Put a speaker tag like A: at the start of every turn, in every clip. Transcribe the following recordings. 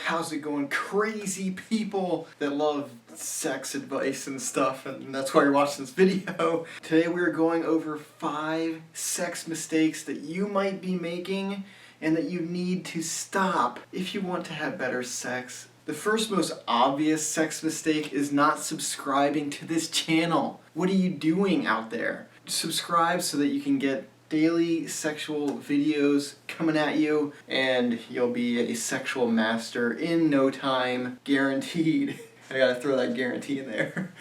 A: How's it going, crazy people that love sex advice and stuff, and that's why you're watching this video. Today we're going over 5 sex mistakes that you might be making and that you need to stop if you want to have better sex. The first most obvious sex mistake is not subscribing to this channel. What are you doing out there? Subscribe so that you can get daily sexual videos coming at you, and you'll be a sexual master in no time, guaranteed. I gotta throw that guarantee in there.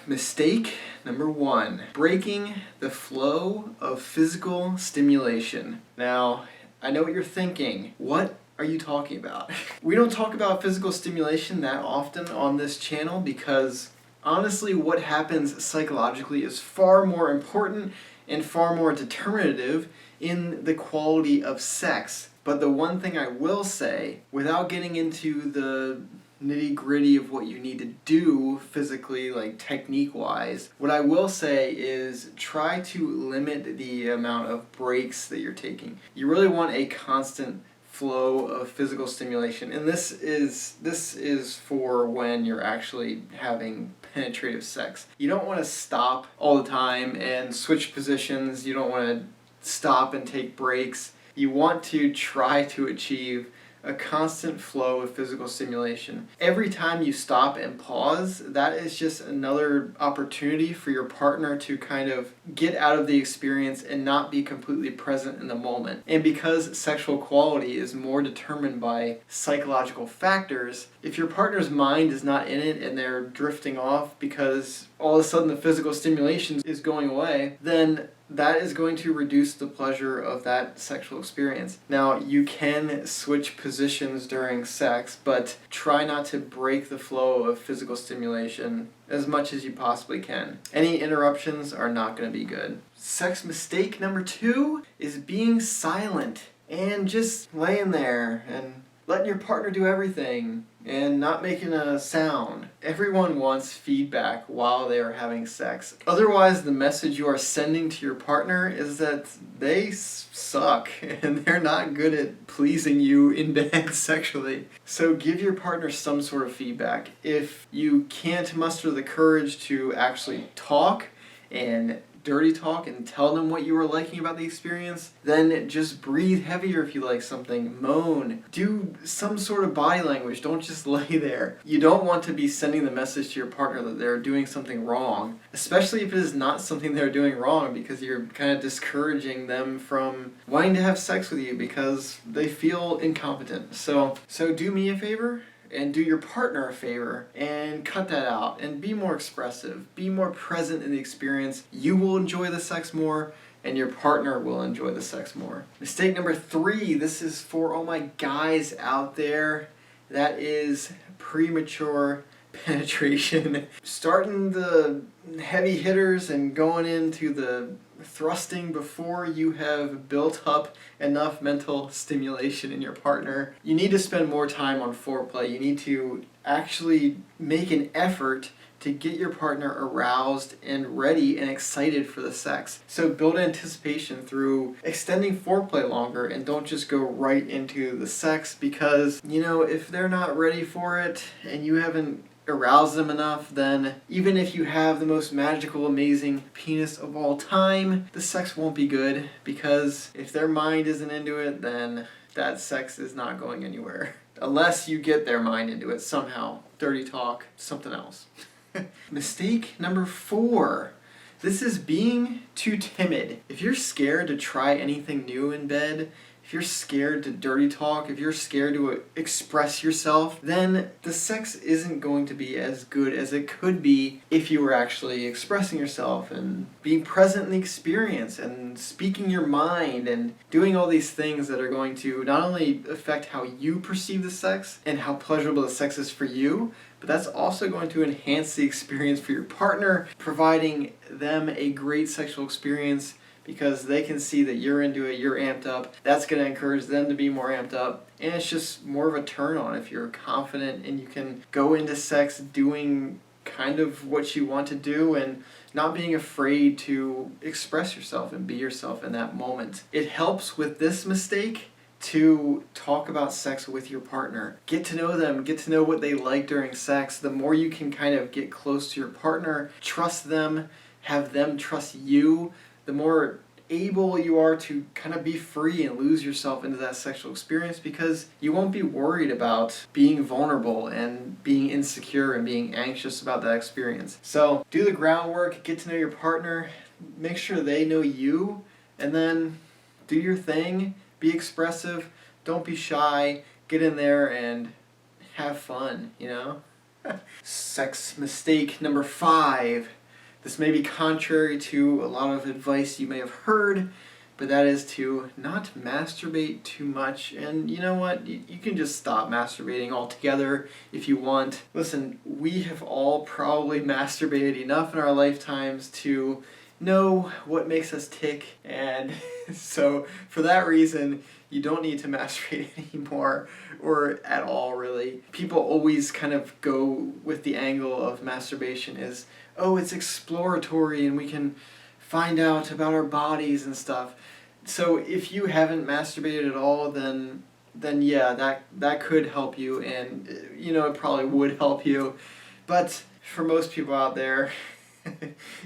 A: Mistake number 1, breaking the flow of physical stimulation. Now, I know what you're thinking. What are you talking about? We don't talk about physical stimulation that often on this channel because honestly, what happens psychologically is far more important and far more determinative in the quality of sex. But the one thing I will say, without getting into the nitty-gritty of what you need to do physically, like technique-wise, what I will say is try to limit the amount of breaks that you're taking. You really want a constant flow of physical stimulation, and this is for when you're actually having penetrative sex. You don't want to stop all the time and switch positions. You don't want to stop and take breaks. You want to try to achieve a constant flow of physical stimulation. Every time you stop and pause, that is just another opportunity for your partner to kind of get out of the experience and not be completely present in the moment. And because sexual quality is more determined by psychological factors, if your partner's mind is not in it and they're drifting off because all of a sudden the physical stimulation is going away, then that is going to reduce the pleasure of that sexual experience. Now, you can switch positions during sex, but try not to break the flow of physical stimulation as much as you possibly can. Any interruptions are not going to be good. Sex mistake number 2 is being silent and just laying there and letting your partner do everything and not making a sound. Everyone wants feedback while they are having sex. Otherwise, the message you are sending to your partner is that they suck and they're not good at pleasing you in bed sexually. So give your partner some sort of feedback. If you can't muster the courage to actually talk and dirty talk and tell them what you were liking about the experience, then just breathe heavier if you like something, moan, do some sort of body language, don't just lay there. You don't want to be sending the message to your partner that they're doing something wrong, especially if it is not something they're doing wrong, because you're kind of discouraging them from wanting to have sex with you because they feel incompetent. So do me a favor and do your partner a favor and cut that out and be more expressive, be more present in the experience. You will enjoy the sex more and your partner will enjoy the sex more. Mistake number 3, this is for all my guys out there, that is premature penetration. Starting the heavy hitters and going into the thrusting before you have built up enough mental stimulation in your partner. You need to spend more time on foreplay. You need to actually make an effort to get your partner aroused and ready and excited for the sex. So build anticipation through extending foreplay longer and don't just go right into the sex, because, you know, if they're not ready for it and you haven't arouse them enough, then even if you have the most magical, amazing penis of all time, the sex won't be good, because if their mind isn't into it, then that sex is not going anywhere. Unless you get their mind into it somehow. Dirty talk, something else. Mistake number 4. This is being too timid. If you're scared to try anything new in bed, if you're scared to dirty talk, if you're scared to express yourself, then the sex isn't going to be as good as it could be if you were actually expressing yourself and being present in the experience and speaking your mind and doing all these things that are going to not only affect how you perceive the sex and how pleasurable the sex is for you, but that's also going to enhance the experience for your partner, providing them a great sexual experience because they can see that you're into it, you're amped up. That's going to encourage them to be more amped up. And it's just more of a turn on if you're confident and you can go into sex doing kind of what you want to do and not being afraid to express yourself and be yourself in that moment. It helps with this mistake to talk about sex with your partner. Get to know them, get to know what they like during sex. The more you can kind of get close to your partner, trust them, have them trust you, the more able you are to kind of be free and lose yourself into that sexual experience, because you won't be worried about being vulnerable and being insecure and being anxious about that experience. So do the groundwork, get to know your partner, make sure they know you, and then do your thing, be expressive, don't be shy, get in there and have fun, you know? Sex mistake number 5. This may be contrary to a lot of advice you may have heard, but that is to not masturbate too much. And you know what? You can just stop masturbating altogether if you want. Listen, we have all probably masturbated enough in our lifetimes to know what makes us tick, and so for that reason, you don't need to masturbate anymore, or at all, really. People always kind of go with the angle of masturbation is, oh, it's exploratory and we can find out about our bodies and stuff. So if you haven't masturbated at all, then yeah, that could help you, and it probably would help you. But for most people out there,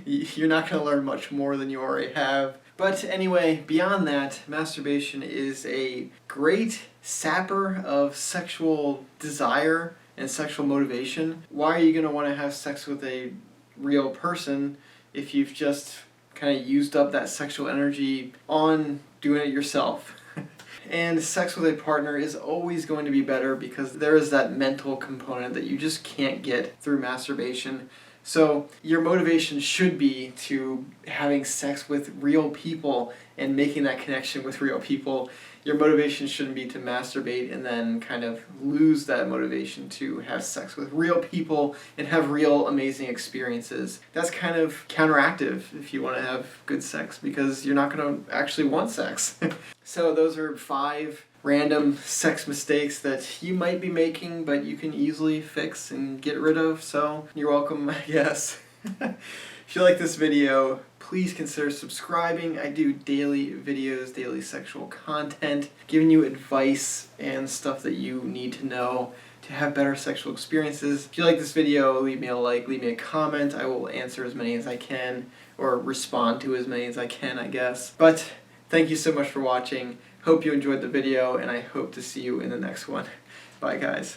A: you're not going to learn much more than you already have. But anyway, beyond that, masturbation is a great sapper of sexual desire and sexual motivation. Why are you going to want to have sex with a real person if you've just kind of used up that sexual energy on doing it yourself? And sex with a partner is always going to be better because there is that mental component that you just can't get through masturbation. So your motivation should be to having sex with real people and making that connection with real people. Your motivation shouldn't be to masturbate and then kind of lose that motivation to have sex with real people and have real amazing experiences. That's kind of counteractive if you want to have good sex, because you're not going to actually want sex. So those are 5 random sex mistakes that you might be making, but you can easily fix and get rid of, so you're welcome, I guess. If you like this video, please consider subscribing. I do daily videos, daily sexual content, giving you advice and stuff that you need to know to have better sexual experiences. If you like this video, leave me a like, leave me a comment. I will answer as many as I can, or respond to as many as I can, I guess. But thank you so much for watching. Hope you enjoyed the video, and I hope to see you in the next one. Bye, guys.